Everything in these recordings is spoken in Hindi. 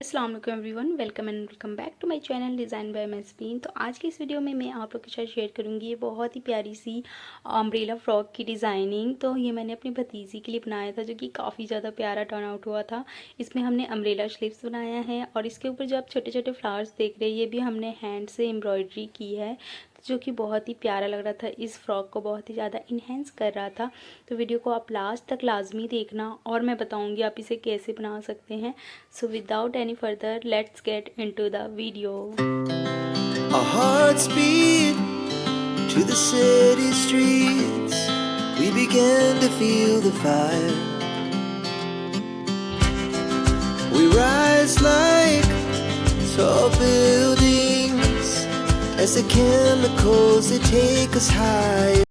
अस्सलाम वालेकुम everyone, welcome and welcome back to my channel design by मैस्बीन। तो आज की इस वीडियो में मैं आप लोग के साथ शेयर करूंगी ये बहुत ही प्यारी सी अम्ब्रेला फ्रॉक की डिज़ाइनिंग। तो ये मैंने अपनी भतीजी के लिए बनाया था, जो कि काफ़ी ज़्यादा प्यारा टर्न आउट हुआ था। इसमें हमने अम्ब्रेला स्लीव्स बनाया है और इसके ऊपर जो आप छोटे छोटे फ्लावर्स देख रहे हैं ये भी हमने हैंड से एम्ब्रॉयडरी की है, जो कि बहुत ही प्यारा लग रहा था। इस फ्रॉक को बहुत ही ज़्यादा इन्हेंस कर रहा था। तो वीडियो को आप लास्ट तक लाजमी देखना और मैं बताऊंगी आप इसे कैसे बना सकते हैं। So without any further let's get into the video. Our hearts beat to the city streets. We began to feel the fire. We rise like tall buildings as the chemicals they take us higher.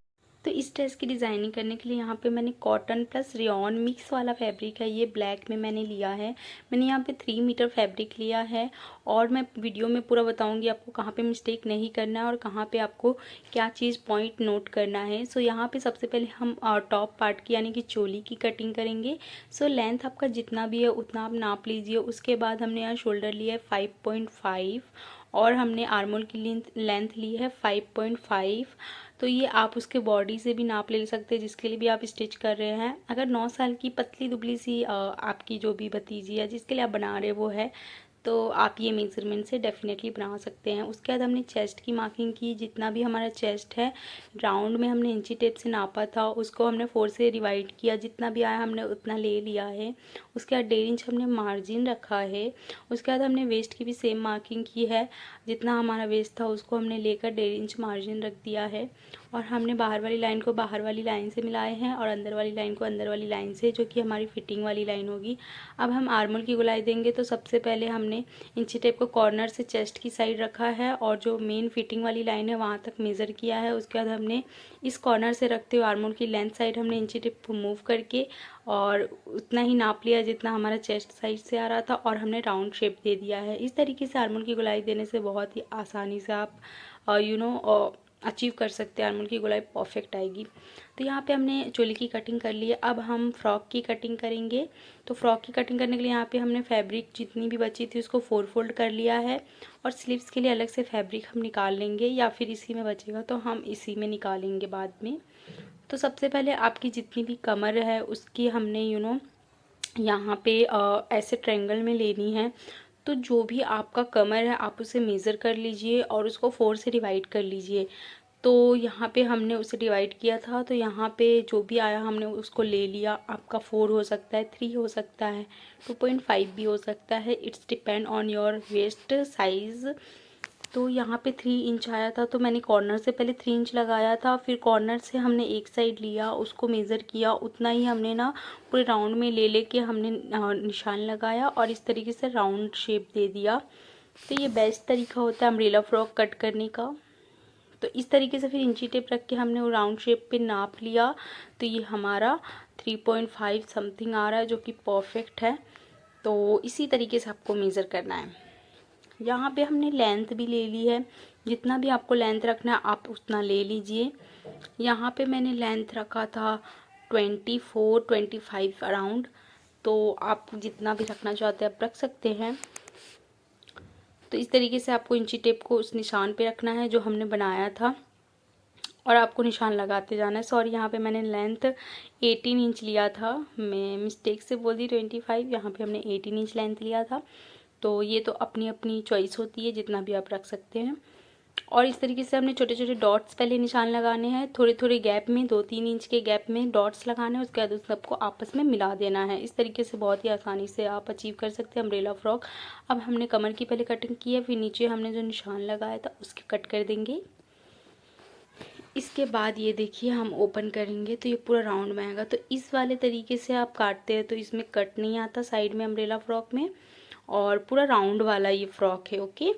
तो इस ड्रेस की डिज़ाइनिंग करने के लिए यहाँ पे मैंने कॉटन प्लस रेयॉन मिक्स वाला फैब्रिक है, ये ब्लैक में मैंने लिया है। मैंने यहाँ पे 3 मीटर फैब्रिक लिया है और मैं वीडियो में पूरा बताऊँगी आपको कहाँ पे मिस्टेक नहीं करना है और कहाँ पे आपको क्या चीज़ पॉइंट नोट करना है। सो यहाँ पे सबसे पहले हम टॉप पार्ट की यानी कि चोली की कटिंग करेंगे। सो लेंथ आपका जितना भी है उतना आप नाप लीजिए। उसके बाद हमने यहाँ शोल्डर लिया है 5.5 और हमने आर्मोल की लेंथ ली है 5.5। तो ये आप उसके बॉडी से भी नाप ले सकते हैं जिसके लिए भी आप स्टिच कर रहे हैं। अगर 9 साल की पतली दुबली सी आपकी जो भी भतीजी है जिसके लिए आप बना रहे वो है, तो आप ये मेजरमेंट से डेफिनेटली बना सकते हैं। उसके बाद हमने चेस्ट की मार्किंग की। जितना भी हमारा चेस्ट है राउंड में हमने इंची टेप से नापा था, उसको हमने 4 से डिवाइड किया। जितना भी आया हमने उतना ले लिया है। उसके बाद 1.5 इंच हमने मार्जिन रखा है। उसके बाद हमने वेस्ट की भी सेम मार्किंग की है। जितना हमारा वेस्ट था उसको हमने लेकर 1.5 इंच मार्जिन रख दिया है और हमने बाहर वाली लाइन को बाहर वाली लाइन से मिलाए हैं और अंदर वाली लाइन को अंदर वाली लाइन से, जो कि हमारी फिटिंग वाली लाइन होगी। अब हम आर्मोल की गोलाई देंगे। तो सबसे पहले हमने इंची टेप को कॉर्नर से चेस्ट की साइड रखा है और जो मेन फिटिंग वाली लाइन है वहाँ तक मेज़र किया है। उसके बाद हमने इस कॉर्नर से रखते हुए आर्मोल की लेंथ साइड हमने इंची टेप को मूव करके और उतना ही नाप लिया जितना हमारा चेस्ट साइड से आ रहा था और हमने राउंड शेप दे दिया है। इस तरीके से आर्मोल की गोलाई देने से बहुत ही आसानी से आप अचीव कर सकते हैं। आर्मोल की गोलाई परफेक्ट आएगी। तो यहाँ पे हमने चोली की कटिंग कर ली है। अब हम फ्रॉक की कटिंग करेंगे। तो फ्रॉक की कटिंग करने के लिए यहाँ पे हमने फैब्रिक जितनी भी बची थी उसको 4 फोल्ड कर लिया है और स्लीव्स के लिए अलग से फैब्रिक हम निकाल लेंगे, या फिर इसी में बचेगा तो हम इसी में निकालेंगे बाद में। तो सबसे पहले आपकी जितनी भी कमर है उसकी हमने यहाँ पे ऐसे ट्रायंगल में लेनी है। तो जो भी आपका कमर है आप उसे मेज़र कर लीजिए और उसको 4 से डिवाइड कर लीजिए। तो यहाँ पे हमने उसे डिवाइड किया था, तो यहाँ पे जो भी आया हमने उसको ले लिया। आपका 4 हो सकता है, 3 हो सकता है, 2.5 भी हो सकता है। It's depend on your waste size. तो यहाँ पे 3 इंच आया था, तो मैंने कॉर्नर से पहले 3 इंच लगाया था। फिर कॉर्नर से हमने एक साइड लिया, उसको मेज़र किया। उतना ही हमने ना पूरे राउंड में ले लेके हमने निशान लगाया और इस तरीके से राउंड शेप दे दिया। तो ये बेस्ट तरीका होता है अम्ब्रेला फ्रॉक कट करने का। तो इस तरीके से फिर इंची टेप रख के हमने वो राउंड शेप पे नाप लिया। तो ये हमारा 3.5 समथिंग आ रहा है, जो कि परफेक्ट है। तो इसी तरीके से आपको मेज़र करना है। यहाँ पे हमने लेंथ भी ले ली है। जितना भी आपको लेंथ रखना है आप उतना ले लीजिए। यहाँ पे मैंने लेंथ रखा था 24-25 अराउंड। तो आप जितना भी रखना चाहते हैं आप रख सकते हैं। तो इस तरीके से आपको इंची टेप को उस निशान पे रखना है जो हमने बनाया था और आपको निशान लगाते जाना है। सॉरी, यहाँ पे मैंने लेंथ 18 इंच लिया था, मैं मिस्टेक से बोल दी 25। यहाँ पे हमने 18 इंच लेंथ लिया था। तो ये तो अपनी अपनी चॉइस होती है, जितना भी आप रख सकते हैं। और इस तरीके से हमने छोटे छोटे डॉट्स पहले निशान लगाने हैं, थोड़े थोड़े गैप में, 2-3 इंच के गैप में डॉट्स लगाने हैं। उसके बाद उस सबको आपस में मिला देना है। इस तरीके से बहुत ही आसानी से आप अचीव कर सकते हैं अम्ब्रेला फ्रॉक। अब हमने कमर की पहले कटिंग की है, फिर नीचे हमने जो निशान लगाया था उसके कट कर देंगे। इसके बाद ये देखिए हम ओपन करेंगे तो ये पूरा राउंड में आएगा। तो इस वाले तरीके से आप काटते हैं तो इसमें कट नहीं आता साइड में अम्ब्रेला फ्रॉक में, और पूरा राउंड वाला ये फ्रॉक है। ओके,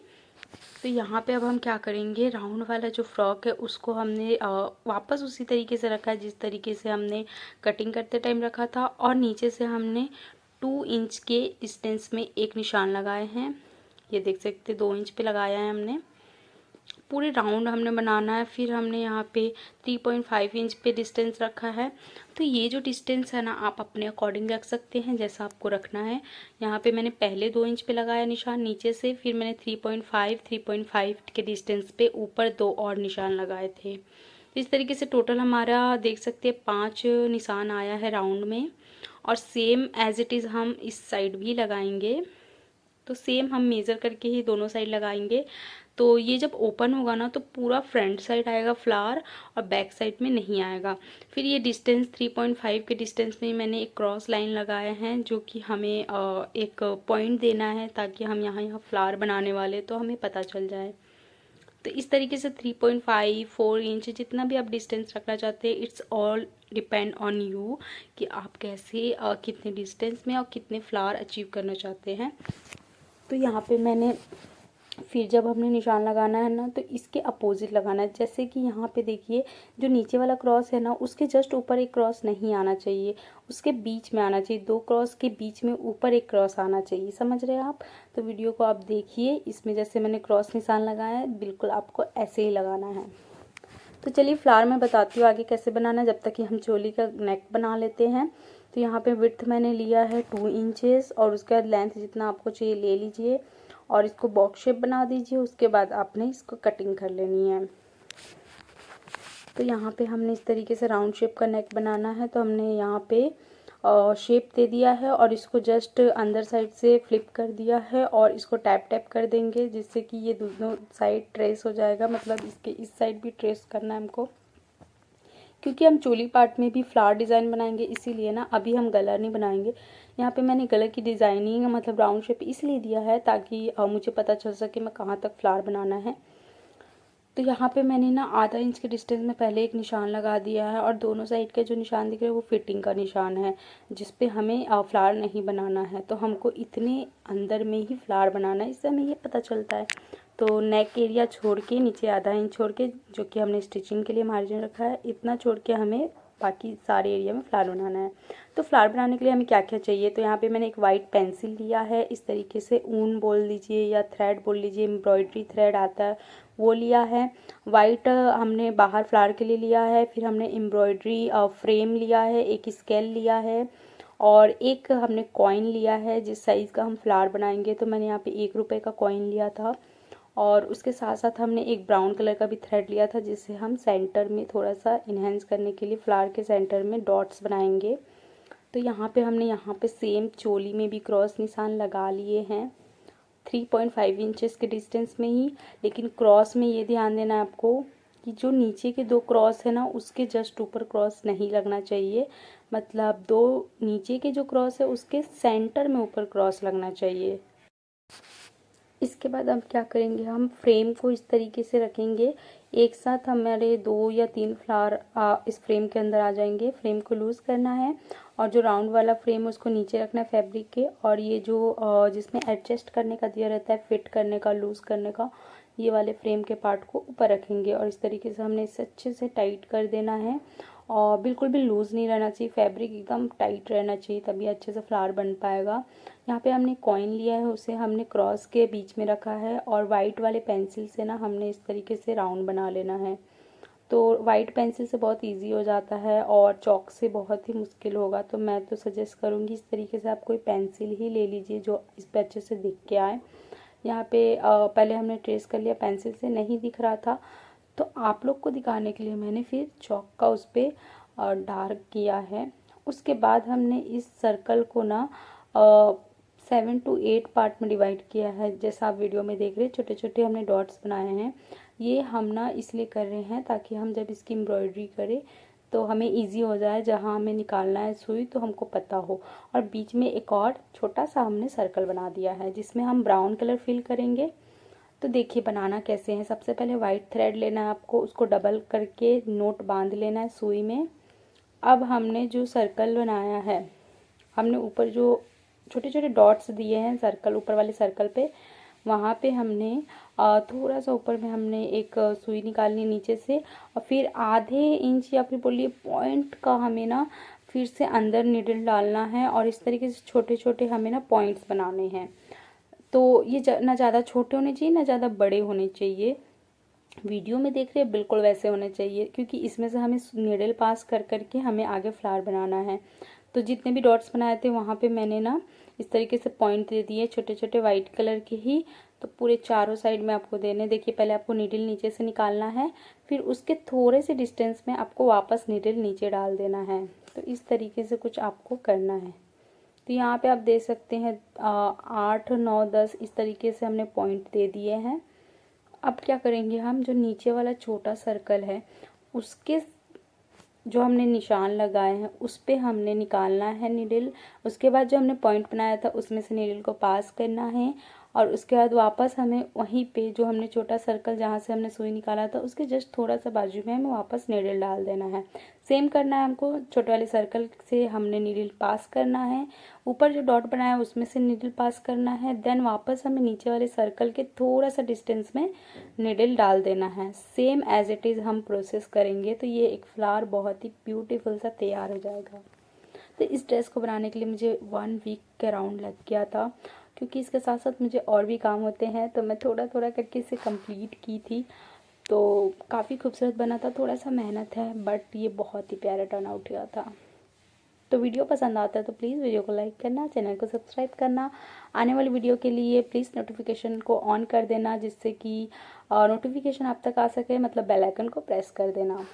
तो यहाँ पे अब हम क्या करेंगे, राउंड वाला जो फ्रॉक है उसको हमने वापस उसी तरीके से रखा है जिस तरीके से हमने कटिंग करते टाइम रखा था, और नीचे से हमने 2 इंच के डिस्टेंस में एक निशान लगाए हैं। ये देख सकते 2 इंच पे लगाया है हमने। पूरे राउंड हमने बनाना है। फिर हमने यहाँ पे 3.5 इंच पे डिस्टेंस रखा है। तो ये जो डिस्टेंस है ना, आप अपने अकॉर्डिंग रख सकते हैं जैसा आपको रखना है। यहाँ पे मैंने पहले 2 इंच पे लगाया निशान नीचे से, फिर मैंने 3.5 के डिस्टेंस पे ऊपर 2 और निशान लगाए थे। इस तरीके से टोटल हमारा देख सकते हैं 5 निशान आया है राउंड में। और सेम एज इट इज़ हम इस साइड भी लगाएंगे। तो सेम हम मेज़र करके ही दोनों साइड लगाएंगे। तो ये जब ओपन होगा ना तो पूरा फ्रंट साइड आएगा फ्लावर और बैक साइड में नहीं आएगा। फिर ये डिस्टेंस 3.5 के डिस्टेंस में मैंने एक क्रॉस लाइन लगाए हैं जो कि हमें एक पॉइंट देना है, ताकि हम यहाँ फ्लावर बनाने वाले तो हमें पता चल जाए। तो इस तरीके से 3.5 4 इंच जितना भी आप डिस्टेंस रखना चाहते हैं, it's all depend on you कि आप कैसे कितने डिस्टेंस में और कितने फ्लावर अचीव करना चाहते हैं। तो यहाँ पे मैंने फिर जब हमने निशान लगाना है ना तो इसके अपोजिट लगाना है। जैसे कि यहाँ पे देखिए जो नीचे वाला क्रॉस है ना, उसके जस्ट ऊपर एक क्रॉस नहीं आना चाहिए, उसके बीच में आना चाहिए। 2 क्रॉस के बीच में ऊपर एक क्रॉस आना चाहिए, समझ रहे हैं आप। तो वीडियो को आप देखिए, इसमें जैसे मैंने क्रॉस निशान लगाया है बिल्कुल आपको ऐसे ही लगाना है। तो चलिए फ्लावर मैं बताती हूँ आगे कैसे बनाना है, जब तक कि हम चोली का नेक बना लेते हैं। तो यहाँ पे विड्थ मैंने लिया है 2 इंचेस और उसके बाद लेंथ जितना आपको चाहिए ले लीजिए और इसको बॉक्स शेप बना दीजिए। उसके बाद आपने इसको कटिंग कर लेनी है। तो यहाँ पे हमने इस तरीके से राउंड शेप का नेक बनाना है। तो हमने यहाँ पे शेप दे दिया है और इसको जस्ट अंदर साइड से फ्लिप कर दिया है और इसको टैप टैप कर देंगे जिससे कि ये दोनों साइड ट्रेस हो जाएगा। मतलब इसके इस साइड भी ट्रेस करना है हमको, क्योंकि हम चोली पार्ट में भी फ्लावर डिज़ाइन बनाएंगे, इसीलिए ना अभी हम गला नहीं बनाएंगे। यहाँ पे मैंने गले की डिज़ाइनिंग मतलब राउंड शेप इसलिए दिया है ताकि मुझे पता चल सके मैं कहाँ तक फ्लावर बनाना है। तो यहाँ पे मैंने ना आधा इंच के डिस्टेंस में पहले एक निशान लगा दिया है और दोनों साइड के जो निशान दिख रहे हैं वो फिटिंग का निशान है, जिस पे हमें फ्लावर नहीं बनाना है। तो हमको इतने अंदर में ही फ्लावर बनाना है, इससे हमें ये पता चलता है। तो नेक एरिया छोड़ के नीचे आधा इंच छोड़ के, जो कि हमने स्टिचिंग के लिए मार्जिन रखा है, इतना छोड़ के हमें बाकी सारे एरिया में फ्लावर बनाना है। तो फ्लावर बनाने के लिए हमें क्या क्या चाहिए, तो यहाँ पे मैंने एक वाइट पेंसिल लिया है, इस तरीके से ऊन बोल लीजिए या थ्रेड बोल लीजिए, एम्ब्रॉयडरी थ्रेड आता है वो लिया है। वाइट हमने बाहर फ्लावर के लिए लिया है। फिर हमने एम्ब्रॉयडरी फ्रेम लिया है, एक स्केल लिया है और एक हमने कॉइन लिया है जिस साइज़ का हम फ्लावर बनाएंगे। तो मैंने यहाँ पे 1 रुपये का कॉइन लिया था और उसके साथ साथ हमने एक ब्राउन कलर का भी थ्रेड लिया था जिससे हम सेंटर में थोड़ा सा इन्हेंस करने के लिए फ्लावर के सेंटर में डॉट्स बनाएंगे। तो यहाँ पे हमने यहाँ पे सेम चोली में भी क्रॉस निशान लगा लिए हैं 3.5 इंचेस के डिस्टेंस में ही। लेकिन क्रॉस में ये ध्यान देना है आपको कि जो नीचे के 2 क्रॉस है ना उसके जस्ट ऊपर क्रॉस नहीं लगना चाहिए। मतलब 2 नीचे के जो क्रॉस है उसके सेंटर में ऊपर क्रॉस लगना चाहिए। इसके बाद हम क्या करेंगे, हम फ्रेम को इस तरीके से रखेंगे, एक साथ हमारे 2 या 3 फ्लावर इस फ्रेम के अंदर आ जाएंगे। फ्रेम को लूज़ करना है और जो राउंड वाला फ्रेम है उसको नीचे रखना है फैब्रिक के, और ये जो जिसमें एडजस्ट करने का दिया रहता है, फिट करने का, लूज़ करने का, ये वाले फ्रेम के पार्ट को ऊपर रखेंगे और इस तरीके से हमने इसे अच्छे से टाइट कर देना है। और बिल्कुल भी लूज़ नहीं रहना चाहिए, फैब्रिक एकदम टाइट रहना चाहिए, तभी अच्छे से फ्लावर बन पाएगा। यहाँ पे हमने कॉइन लिया है, उसे हमने क्रॉस के बीच में रखा है और वाइट वाले पेंसिल से ना हमने इस तरीके से राउंड बना लेना है। तो वाइट पेंसिल से बहुत इजी हो जाता है और चॉक से बहुत ही मुश्किल होगा। तो मैं तो सजेस्ट करूँगी इस तरीके से आप कोई पेंसिल ही ले लीजिए जो इस पर अच्छे से दिख के आए। यहाँ पे पहले हमने ट्रेस कर लिया, पेंसिल से नहीं दिख रहा था तो आप लोग को दिखाने के लिए मैंने फिर चॉक का उस पर डार्क किया है। उसके बाद हमने इस सर्कल को ना 7 to 8 पार्ट में डिवाइड किया है। जैसा आप वीडियो में देख रहे हैं छोटे छोटे हमने डॉट्स बनाए हैं। ये हम ना इसलिए कर रहे हैं ताकि हम जब इसकी एम्ब्रॉयडरी करें तो हमें इजी हो जाए, जहाँ हमें निकालना है सुई तो हमको पता हो। और बीच में एक और छोटा सा हमने सर्कल बना दिया है जिसमें हम ब्राउन कलर फिल करेंगे। तो देखिए बनाना कैसे है। सबसे पहले वाइट थ्रेड लेना है आपको, उसको डबल करके नोट बांध लेना है सुई में। अब हमने जो सर्कल बनाया है, हमने ऊपर जो छोटे छोटे डॉट्स दिए हैं सर्कल, ऊपर वाले सर्कल पे, वहाँ पे हमने थोड़ा सा ऊपर में हमने एक सुई निकालनी नीचे से और फिर आधे इंच या फिर बोलिए पॉइंट का हमें ना फिर से अंदर नीडल डालना है और इस तरीके से छोटे छोटे हमें ना पॉइंट्स बनाने हैं। तो ये ना ज़्यादा छोटे होने चाहिए ना ज़्यादा बड़े होने चाहिए। वीडियो में देख रहे हैं बिल्कुल वैसे होने चाहिए, क्योंकि इसमें से हमें नीडल पास कर करके हमें आगे फ्लावर बनाना है। तो जितने भी डॉट्स बनाए थे वहाँ पे मैंने ना इस तरीके से पॉइंट दे दिए, छोटे छोटे वाइट कलर के ही। तो पूरे चारों साइड में आपको देने, देखिए पहले आपको नीडल नीचे से निकालना है, फिर उसके थोड़े से डिस्टेंस में आपको वापस नीडल नीचे डाल देना है। तो इस तरीके से कुछ आपको करना है। तो यहाँ पे आप देख सकते हैं 8, 9, 10 इस तरीके से हमने पॉइंट दे दिए हैं। अब क्या करेंगे हम, जो नीचे वाला छोटा सर्कल है उसके जो हमने निशान लगाए हैं उस पे हमने निकालना है नीडल। उसके बाद जो हमने पॉइंट बनाया था उसमें से नीडल को पास करना है, और उसके बाद वापस हमें वहीं पे जो हमने छोटा सर्कल जहाँ से हमने सुई निकाला था उसके जस्ट थोड़ा सा बाजू में हमें वापस नीडल डाल देना है। सेम करना है हमको, छोटे वाले सर्कल से हमने नीडल पास करना है, ऊपर जो डॉट बनाया है उसमें से नीडल पास करना है, देन वापस हमें नीचे वाले सर्कल के थोड़ा सा डिस्टेंस में नीडल डाल देना है। सेम एज इट इज़ हम प्रोसेस करेंगे तो ये एक फ्लावर बहुत ही ब्यूटीफुल सा तैयार हो जाएगा। तो इस ड्रेस को बनाने के लिए मुझे 1 वीक के अराउंड लग गया था, क्योंकि इसके साथ साथ मुझे और भी काम होते हैं, तो मैं थोड़ा थोड़ा करके इसे कंप्लीट की थी। तो काफ़ी खूबसूरत बना था, थोड़ा सा मेहनत है बट ये बहुत ही प्यारा टर्न आउट हुआ था। तो वीडियो पसंद आता है तो प्लीज़ वीडियो को लाइक करना, चैनल को सब्सक्राइब करना, आने वाली वीडियो के लिए प्लीज़ नोटिफिकेशन को ऑन कर देना, जिससे कि नोटिफिकेशन आप तक आ सके, मतलब बेल आइकन को प्रेस कर देना।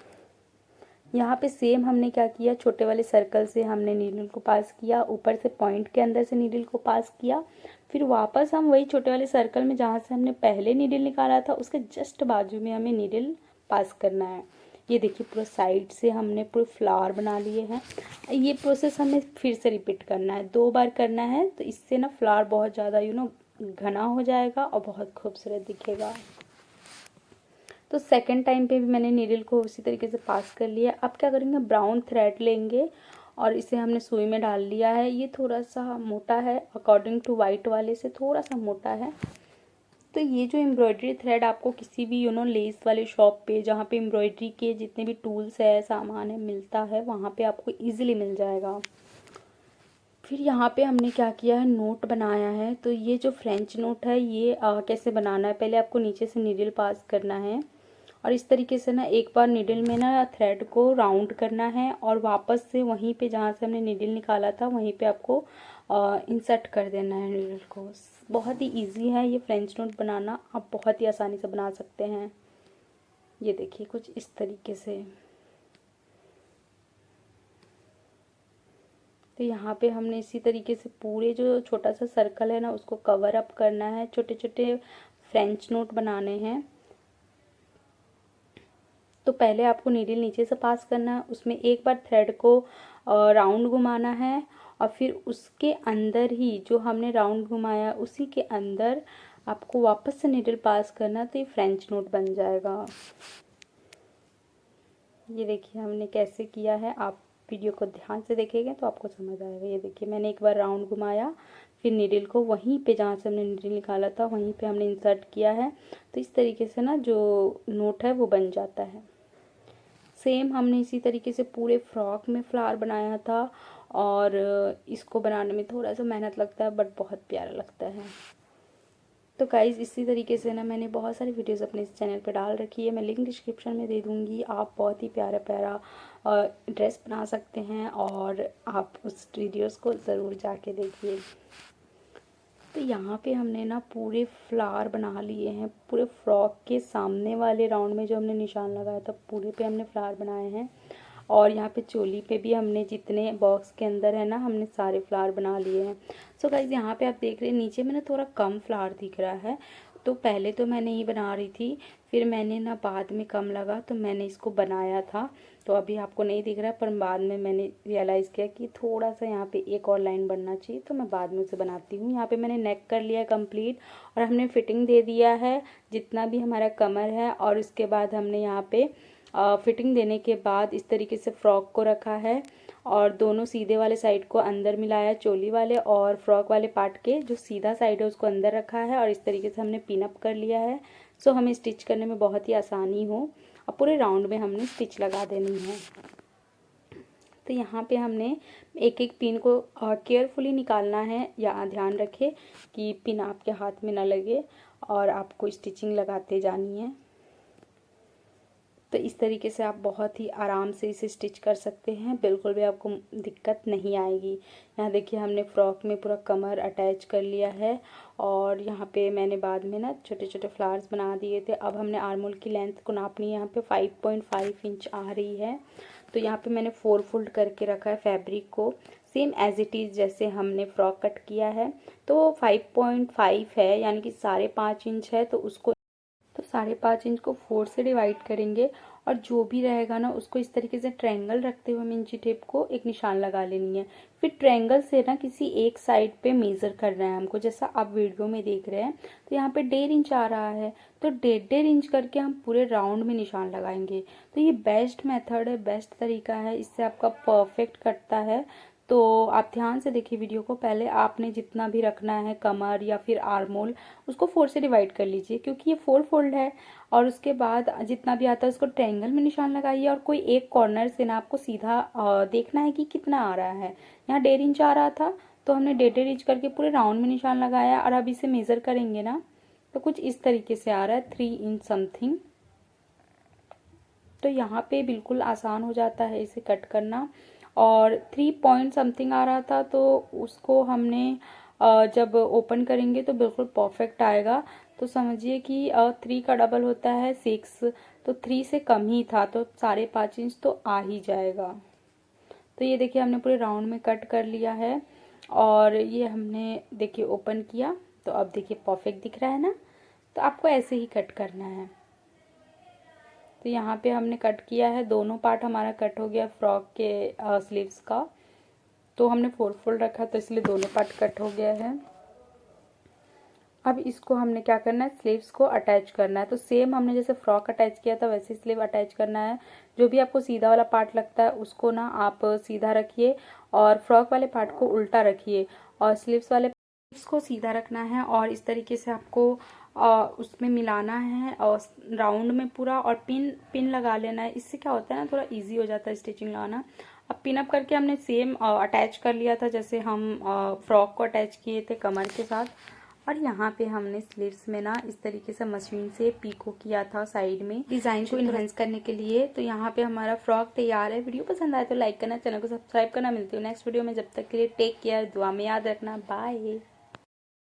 यहाँ पे सेम हमने क्या किया, छोटे वाले सर्कल से हमने नीडल को पास किया, ऊपर से पॉइंट के अंदर से नीडल को पास किया, फिर वापस हम वही छोटे वाले सर्कल में जहाँ से हमने पहले नीडल निकाला था उसके जस्ट बाजू में हमें नीडल पास करना है। ये देखिए पूरा साइड से हमने पूरे फ्लावर बना लिए हैं। ये प्रोसेस हमें फिर से रिपीट करना है, 2 बार करना है, तो इससे ना फ्लावर बहुत ज़्यादा घना हो जाएगा और बहुत खूबसूरत दिखेगा। तो सेकंड टाइम पे भी मैंने नीडल को उसी तरीके से पास कर लिया। अब क्या करेंगे, ब्राउन थ्रेड लेंगे और इसे हमने सुई में डाल लिया है। ये थोड़ा सा मोटा है, अकॉर्डिंग टू वाइट वाले से थोड़ा सा मोटा है। तो ये जो एम्ब्रॉयडरी थ्रेड आपको किसी भी लेस वाले शॉप पे, जहाँ पे एम्ब्रॉयडरी के जितने भी टूल्स है, सामान है, मिलता है, वहाँ पे आपको ईजिली मिल जाएगा। फिर यहाँ पे हमने क्या किया है, नोट बनाया है। तो ये जो फ्रेंच नोट है ये कैसे बनाना है, पहले आपको नीचे से नीडल पास करना है और इस तरीके से ना एक बार नीडल में ना थ्रेड को राउंड करना है और वापस से वहीं पे जहाँ से हमने नीडल निकाला था वहीं पे आपको इंसर्ट कर देना है नीडल को। बहुत ही इजी है ये फ्रेंच नोट बनाना, आप बहुत ही आसानी से बना सकते हैं। ये देखिए कुछ इस तरीके से। तो यहाँ पे हमने इसी तरीके से पूरे जो छोटा सा सर्कल है ना उसको कवर अप करना है, छोटे छोटे फ्रेंच नोट बनाने हैं। तो पहले आपको नीडल नीचे से पास करना है, उसमें एक बार थ्रेड को राउंड घुमाना है और फिर उसके अंदर ही जो हमने राउंड घुमाया उसी के अंदर आपको वापस से नीडल पास करना, तो ये फ्रेंच नोट बन जाएगा। ये देखिए हमने कैसे किया है, आप वीडियो को ध्यान से देखेंगे तो आपको समझ आएगा। ये देखिए मैंने एक बार राउंड घुमाया, फिर नीडल को वहीं पे जहाँ से हमने नीडल निकाला था वहीं पे हमने इंसर्ट किया है। तो इस तरीके से ना जो नोट है वो बन जाता है। सेम हमने इसी तरीके से पूरे फ्रॉक में फ्लावर बनाया था और इसको बनाने में थोड़ा सा मेहनत लगता है बट बहुत प्यारा लगता है। तो गाइज़ इसी तरीके से ना मैंने बहुत सारी वीडियोस अपने इस चैनल पे डाल रखी है, मैं लिंक डिस्क्रिप्शन में दे दूँगी। आप बहुत ही प्यारा प्यारा ड्रेस बना सकते हैं और आप उस वीडियोस को ज़रूर जाके देखिए। तो यहाँ पे हमने ना पूरे फ्लावर बना लिए हैं, पूरे फ्रॉक के सामने वाले राउंड में जो हमने निशान लगाया था पूरे पे हमने फ्लावर बनाए हैं और यहाँ पे चोली पे भी हमने जितने बॉक्स के अंदर है ना हमने सारे फ्लावर बना लिए हैं। सो गाइस यहाँ पे आप देख रहे हैं नीचे में ना थोड़ा कम फ्लावर दिख रहा है। तो पहले तो मैं नहीं बना रही थी, फिर मैंने ना बाद में कम लगा तो मैंने इसको बनाया था। तो अभी आपको नहीं दिख रहा है पर बाद में मैंने रियलाइज़ किया कि थोड़ा सा यहाँ पे एक और लाइन बनना चाहिए, तो मैं बाद में उसे बनाती हूँ। यहाँ पे मैंने नेक कर लिया कंप्लीट और हमने फिटिंग दे दिया है जितना भी हमारा कमर है। और उसके बाद हमने यहाँ पे फिटिंग देने के बाद इस तरीके से फ्रॉक को रखा है और दोनों सीधे वाले साइड को अंदर मिलाया चोली वाले, और फ्रॉक वाले पार्ट के जो सीधा साइड है उसको अंदर रखा है और इस तरीके से हमने पिन अप कर लिया है। सो हमें स्टिच करने में बहुत ही आसानी हो और पूरे राउंड में हमने स्टिच लगा देनी है। तो यहाँ पे हमने एक एक पिन को केयरफुली निकालना है, या ध्यान रखें कि पिन आपके हाथ में ना लगे और आपको स्टिचिंग लगाते जानी है। तो इस तरीके से आप बहुत ही आराम से इसे स्टिच कर सकते हैं, बिल्कुल भी आपको दिक्कत नहीं आएगी। यहाँ देखिए हमने फ्रॉक में पूरा कमर अटैच कर लिया है और यहाँ पे मैंने बाद में ना छोटे छोटे फ्लावर्स बना दिए थे। अब हमने आर्मोल की लेंथ को नापनी है, यहाँ पे 5.5 इंच आ रही है। तो यहाँ पे मैंने 4 फोल्ड करके रखा है फैब्रिक को, सेम एज इट इज़ जैसे हमने फ्रॉक कट किया है। तो 5.5 है यानी कि 5.5 इंच है, तो उसको 5.5 इंच को 4 से डिवाइड करेंगे और जो भी रहेगा ना उसको इस तरीके से ट्रायंगल रखते हुए हमें इंची टेप को एक निशान लगा लेनी है। फिर ट्रायंगल से ना किसी एक साइड पे मेज़र करना है हमको, जैसा आप वीडियो में देख रहे हैं। तो यहाँ पे 1.5 इंच आ रहा है, तो 1.5 इंच करके हम पूरे राउंड में निशान लगाएंगे। तो ये बेस्ट मेथड है, बेस्ट तरीका है, इससे आपका परफेक्ट कटता है। तो आप ध्यान से देखिए वीडियो को। पहले आपने जितना भी रखना है कमर या फिर आर्मोल, उसको 4 से डिवाइड कर लीजिए क्योंकि ये 4 फोल्ड है। और उसके बाद जितना भी आता है उसको ट्रायंगल में निशान लगाइए और कोई एक कॉर्नर से ना आपको सीधा देखना है कि कितना आ रहा है। यहाँ 1.5 इंच आ रहा था तो हमने 1.5 इंच करके पूरे राउंड में निशान लगाया और अब इसे मेज़र करेंगे ना तो कुछ इस तरीके से आ रहा है 3 इंच समथिंग। तो यहाँ पे बिल्कुल आसान हो जाता है इसे कट करना। और 3 पॉइंट समथिंग आ रहा था तो उसको हमने जब ओपन करेंगे तो बिल्कुल परफेक्ट आएगा। तो समझिए कि 3 का डबल होता है 6, तो 3 से कम ही था तो 5.5 इंच तो आ ही जाएगा। तो ये देखिए हमने पूरे राउंड में कट कर लिया है और ये हमने देखिए ओपन किया तो अब देखिए परफेक्ट दिख रहा है ना। तो आपको ऐसे ही कट करना है। तो यहाँ पे हमने कट किया है, दोनों पार्ट हमारा कट हो गया फ्रॉक के स्लीव्स का। तो हमने 4 फोल्ड रखा तो इसलिए दोनों पार्ट कट हो गया है। अब इसको हमने क्या करना है, स्लीव्स को अटैच करना है। तो सेम हमने जैसे फ्रॉक अटैच किया था वैसे स्लीव अटैच करना है। जो भी आपको सीधा वाला पार्ट लगता है उसको ना आप सीधा रखिए और फ्रॉक वाले पार्ट को उल्टा रखिए और स्लीव्स वाले को सीधा रखना है। और इस तरीके से आपको उसमें मिलाना है और राउंड में पूरा, और पिन लगा लेना है। इससे क्या होता है ना थोड़ा इजी हो जाता है स्टिचिंग लगाना। अब पिन अप करके हमने सेम अटैच कर लिया था जैसे हम फ्रॉक को अटैच किए थे कमर के साथ। और यहाँ पे हमने स्लीव्स में ना इस तरीके से मशीन से पीको किया था साइड में डिजाइन को इन्हेंस करने के लिए। तो यहाँ पे हमारा फ्रॉक तैयार है। वीडियो पसंद आए तो लाइक करना, चैनल को सब्सक्राइब करना। मिलती हूँ नेक्स्ट वीडियो में, जब तक के लिए टेक केयर, दुआ में याद रखना, बाय।